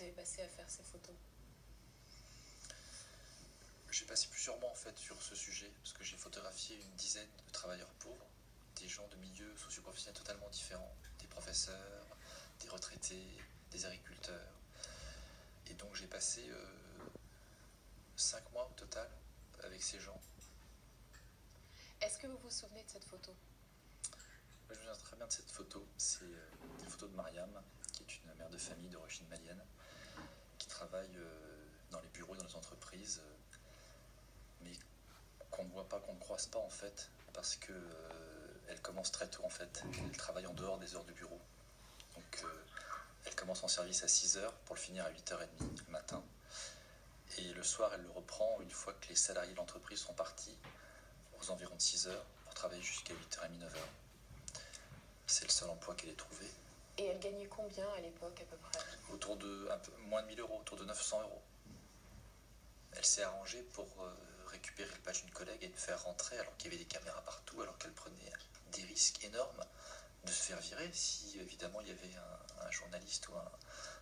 avez passé à faire ces photos? J'ai passé plusieurs mois en fait sur ce sujet, parce que j'ai photographié une dizaine de travailleurs pauvres, des gens de milieux socio-professionnels totalement différents, des professeurs, des retraités, des agriculteurs. Et donc j'ai passé 5 mois au total avec ces gens. Est-ce que vous vous souvenez de cette photo? Je me souviens très bien de cette photo. C'est une photo de Mariam, qui est une mère de famille d'origine malienne, qui travaille dans les bureaux, dans les entreprises, mais qu'on ne voit pas, qu'on ne croise pas en fait, parce que elle commence très tôt en fait. Elle travaille en dehors des heures de bureau. Donc elle commence en service à 6h pour le finir à 8h30 le matin. Et le soir, elle le reprend une fois que les salariés de l'entreprise sont partis, aux environs de 6h, pour travailler jusqu'à 8h30, 9h. C'est le seul emploi qu'elle ait trouvé. Et elle gagnait combien à l'époque à peu près? Autour de un peu moins de 1000 euros, autour de 900 euros. Elle s'est arrangée pour récupérer le badge d'une collègue et le faire rentrer alors qu'il y avait des caméras partout, alors qu'elle prenait des risques énormes de se faire virer si évidemment il y avait un journaliste ou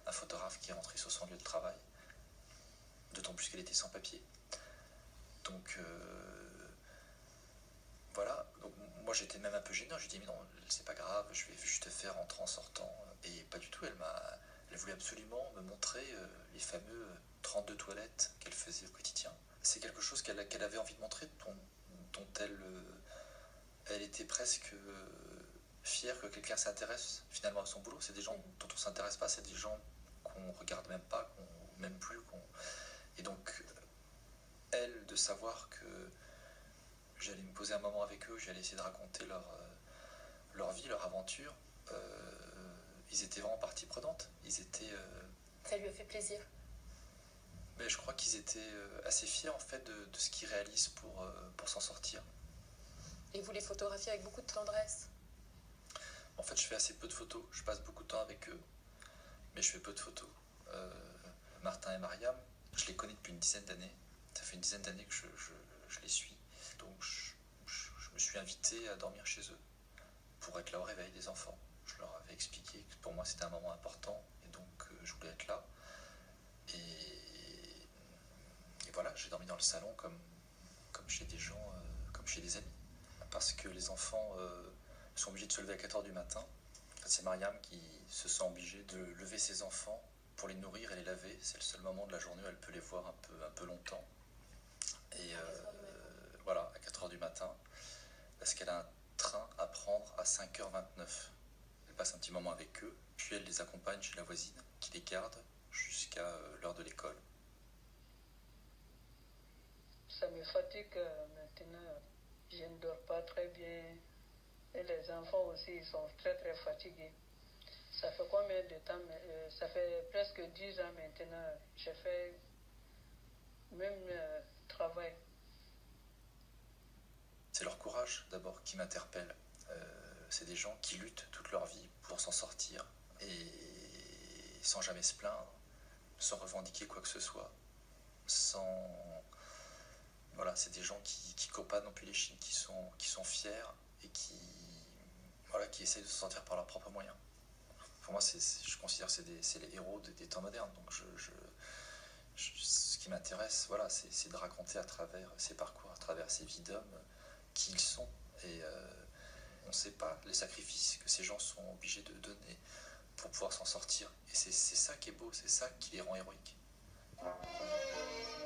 un photographe qui rentrait sur son lieu de travail. D'autant plus qu'elle était sans papier. Donc voilà, donc, moi j'étais même un peu gênant, je lui ai dit mais non, c'est pas grave, je vais juste te faire rentrer en sortant. Et pas du tout, elle voulait absolument me montrer les fameux 32 toilettes qu'elle faisait au quotidien. C'est quelque chose qu'elle avait envie de montrer, dont elle était presque fière que quelqu'un s'intéresse finalement à son boulot. C'est des gens dont on s'intéresse pas, c'est des gens qu'on regarde même pas, qu'on m'aime plus. Et donc, elle, de savoir que j'allais me poser un moment avec eux, j'allais essayer de raconter leur vie, leur aventure, ils étaient vraiment partie prenante. Ça lui a fait plaisir? Mais je crois qu'ils étaient assez fiers en fait de ce qu'ils réalisent pour s'en sortir. Et vous les photographiez avec beaucoup de tendresse? En fait, je fais assez peu de photos, je passe beaucoup de temps avec eux, mais je fais peu de photos. Martin et Mariam, je les connais depuis une dizaine d'années. Ça fait une dizaine d'années que je les suis. Donc je me suis invité à dormir chez eux pour être là au réveil des enfants. Je leur avais expliqué que pour moi c'était un moment important et donc je voulais être là. Et voilà, j'ai dormi dans le salon comme chez des gens, comme chez des amis. Parce que les enfants sont obligés de se lever à 4h du matin. En fait, c'est Mariam qui se sent obligée de lever ses enfants pour les nourrir et les laver. C'est le seul moment de la journée où elle peut les voir un peu longtemps. Et voilà, à 4h du matin, parce qu'elle a un train à prendre à 5h29. Elle passe un petit moment avec eux, puis elle les accompagne chez la voisine, qui les garde jusqu'à l'heure de l'école. Ça me fatigue maintenant. Je ne dors pas très bien. Et les enfants aussi, ils sont très très fatigués. Ça fait combien de temps? Ça fait presque 10 ans maintenant. J'ai fait même travail. C'est leur courage d'abord qui m'interpelle. C'est des gens qui luttent toute leur vie pour s'en sortir et sans jamais se plaindre, sans revendiquer quoi que ce soit, voilà, c'est des gens qui courent pas non plus les chines, qui sont fiers et qui essayent de se sortir par leurs propres moyens. Pour moi, je considère que c'est les héros des temps modernes. Donc ce qui m'intéresse, voilà, c'est de raconter à travers ces parcours, à travers ces vies d'hommes, qui ils sont. Et on ne sait pas les sacrifices que ces gens sont obligés de donner pour pouvoir s'en sortir. Et c'est ça qui est beau, c'est ça qui les rend héroïques.